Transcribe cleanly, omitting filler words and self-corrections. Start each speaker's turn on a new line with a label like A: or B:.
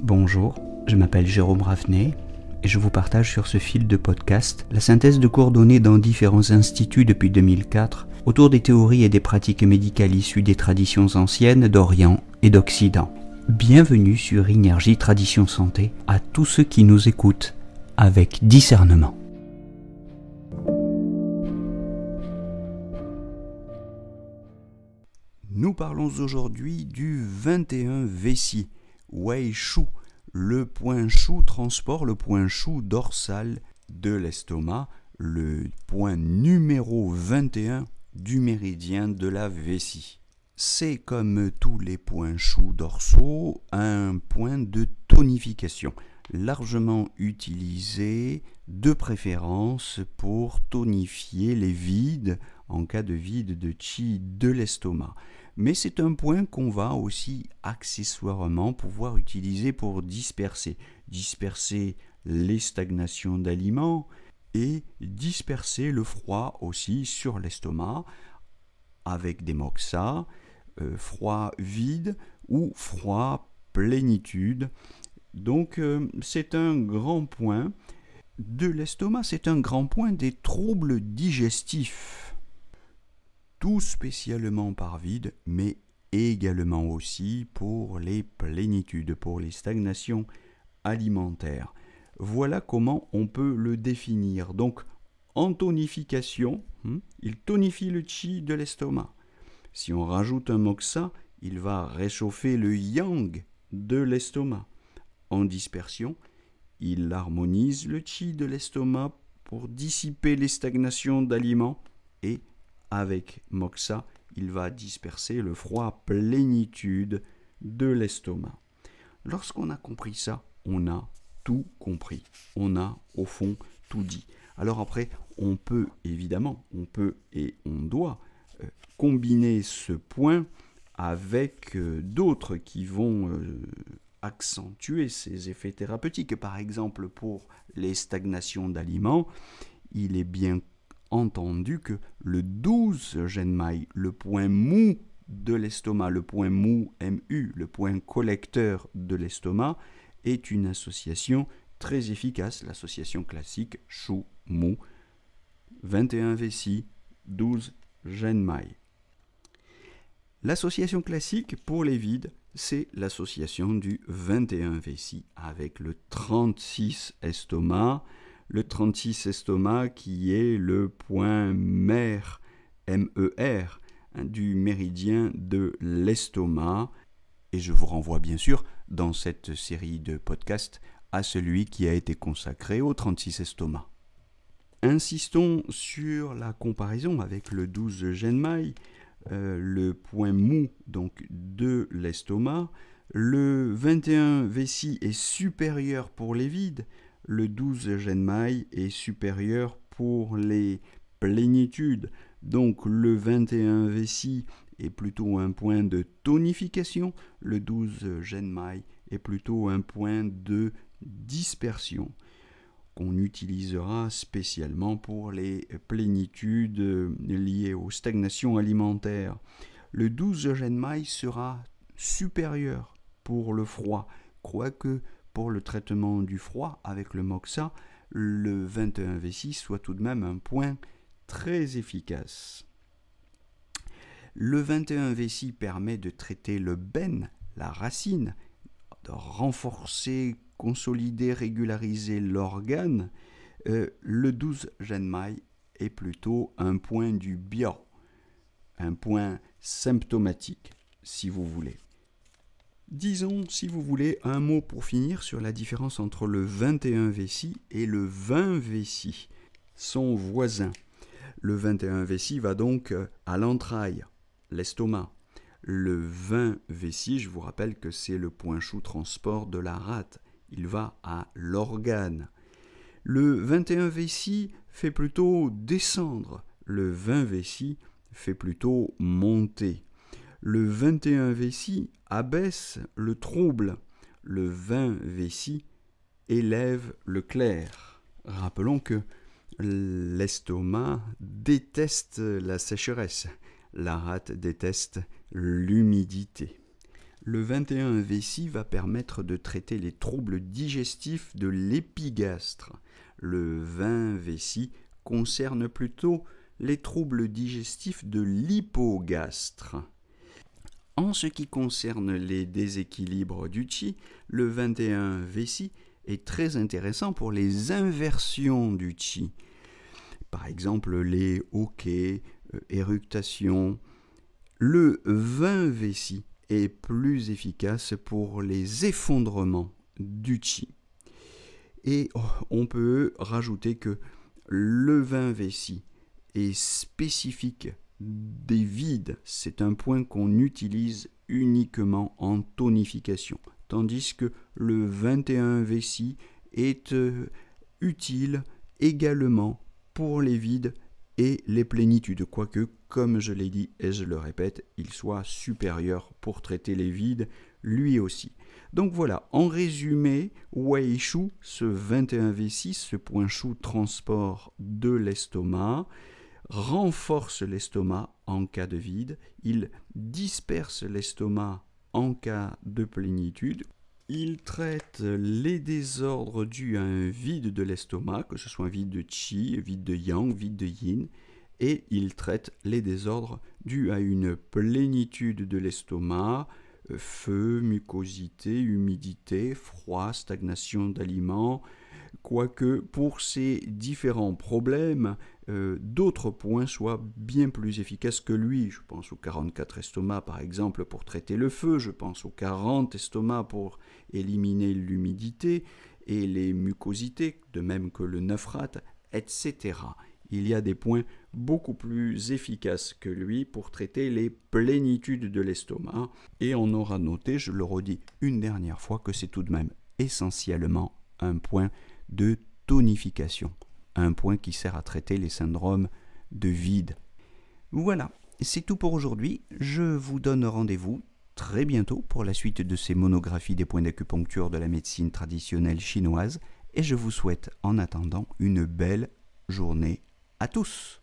A: Bonjour, je m'appelle Jérôme Ravenet et je vous partage sur ce fil de podcast la synthèse de cours donnés dans différents instituts depuis 2004 autour des théories et des pratiques médicales issues des traditions anciennes d'Orient et d'Occident. Bienvenue sur Énergie Tradition Santé à tous ceux qui nous écoutent avec discernement. Nous parlons aujourd'hui du 21 Wei-Qi, Wei-Shu, le point Shu transport, le point Shu dorsal de l'estomac, le point numéro 21 du méridien de la vessie. C'est comme tous les points Shu dorsaux, un point de tonification, largement utilisé de préférence pour tonifier les vides en cas de vide de qi de l'estomac. Mais c'est un point qu'on va aussi accessoirement pouvoir utiliser pour disperser les stagnations d'aliments et disperser le froid aussi sur l'estomac avec des moksas, froid vide ou froid plénitude. Donc c'est un grand point de l'estomac, c'est un grand point des troubles digestifs. Tout spécialement par vide, mais également aussi pour les plénitudes, pour les stagnations alimentaires. Voilà comment on peut le définir. Donc, en tonification, il tonifie le qi de l'estomac. Si on rajoute un moksa, il va réchauffer le yang de l'estomac. En dispersion, il harmonise le qi de l'estomac pour dissiper les stagnations d'aliments et avec moksa, il va disperser le froid plénitude de l'estomac. Lorsqu'on a compris ça, on a tout compris. On a au fond tout dit. Alors après, on peut évidemment, et on doit combiner ce point avec d'autres qui vont accentuer ces effets thérapeutiques. Par exemple, pour les stagnations d'aliments, il est bien entendu que le 12 Zhenmai, le point mou de l'estomac, le point mou MU, le point collecteur de l'estomac, est une association très efficace, l'association classique Shu-Mu, 21 Wei-Qi, 12 Zhenmai. L'association classique pour les vides, c'est l'association du 21 Wei-Qi avec le 36 estomac, le 36 estomac qui est le point MER, M-E-R, du méridien de l'estomac. Et je vous renvoie bien sûr dans cette série de podcasts à celui qui a été consacré au 36 estomac. Insistons sur la comparaison avec le 12 Zhenmai, le point mou donc de l'estomac. Le 21 Wei-Qi est supérieur pour les vides. Le 12 Zhenmai est supérieur pour les plénitudes. Donc le 21 Wei-Qi est plutôt un point de tonification. Le 12 Zhenmai est plutôt un point de dispersion qu'on utilisera spécialement pour les plénitudes liées aux stagnations alimentaires. Le 12 Zhenmai sera supérieur pour le froid, quoique pour le traitement du froid avec le moksa, le 21 Wei-Qi soit tout de même un point très efficace. Le 21 Wei-Qi permet de traiter le ben, la racine, de renforcer, consolider, régulariser l'organe. Le 12 Zhenmai est plutôt un point du biao, un point symptomatique, si vous voulez. Disons, si vous voulez, un mot pour finir sur la différence entre le 21 Wei-Qi et le 20 Wei-Qi, son voisin. Le 21 Wei-Qi va donc à l'entraille, l'estomac. Le 20 Wei-Qi, je vous rappelle que c'est le point Shu transport de la rate. Il va à l'organe. Le 21 Wei-Qi fait plutôt descendre. Le 20 Wei-Qi fait plutôt monter. Le 21 Wei-Qi abaisse le trouble. Le 20 Wei-Qi élève le clair. Rappelons que l'estomac déteste la sécheresse. La rate déteste l'humidité. Le 21 Vécy va permettre de traiter les troubles digestifs de l'épigastre. Le 20 Vécy concerne plutôt les troubles digestifs de l'hypogastre. En ce qui concerne les déséquilibres du qi, le 21 Vécy est très intéressant pour les inversions du qi. Par exemple, les hoquets, éructations. Le 20 Vécy est plus efficace pour les effondrements du qi. Et on peut rajouter que le 20 Vécy est spécifique des vides. C'est un point qu'on utilise uniquement en tonification, tandis que le 21 Vécy est utile également pour les vides et les plénitudes, quoique, comme je l'ai dit et je le répète, il soit supérieur pour traiter les vides lui aussi. Donc voilà, en résumé, Wei Shu, ce 21 Vécy, ce point Shu transport de l'estomac, renforce l'estomac en cas de vide, il disperse l'estomac en cas de plénitude, il traite les désordres dus à un vide de l'estomac, que ce soit un vide de qi, vide de yang, vide de yin, et il traite les désordres dus à une plénitude de l'estomac, feu, mucosité, humidité, froid, stagnation d'aliments, quoique pour ces différents problèmes, d'autres points soient bien plus efficaces que lui. Je pense aux 44 estomacs par exemple pour traiter le feu, je pense aux 40 estomacs pour éliminer l'humidité et les mucosités, de même que le 9 rat, etc. Il y a des points beaucoup plus efficaces que lui pour traiter les plénitudes de l'estomac. Et on aura noté, je le redis une dernière fois, que c'est tout de même essentiellement un point de tonification. Un point qui sert à traiter les syndromes de vide. Voilà, c'est tout pour aujourd'hui. Je vous donne rendez-vous très bientôt pour la suite de ces monographies des points d'acupuncture de la médecine traditionnelle chinoise. Et je vous souhaite en attendant une belle journée à tous.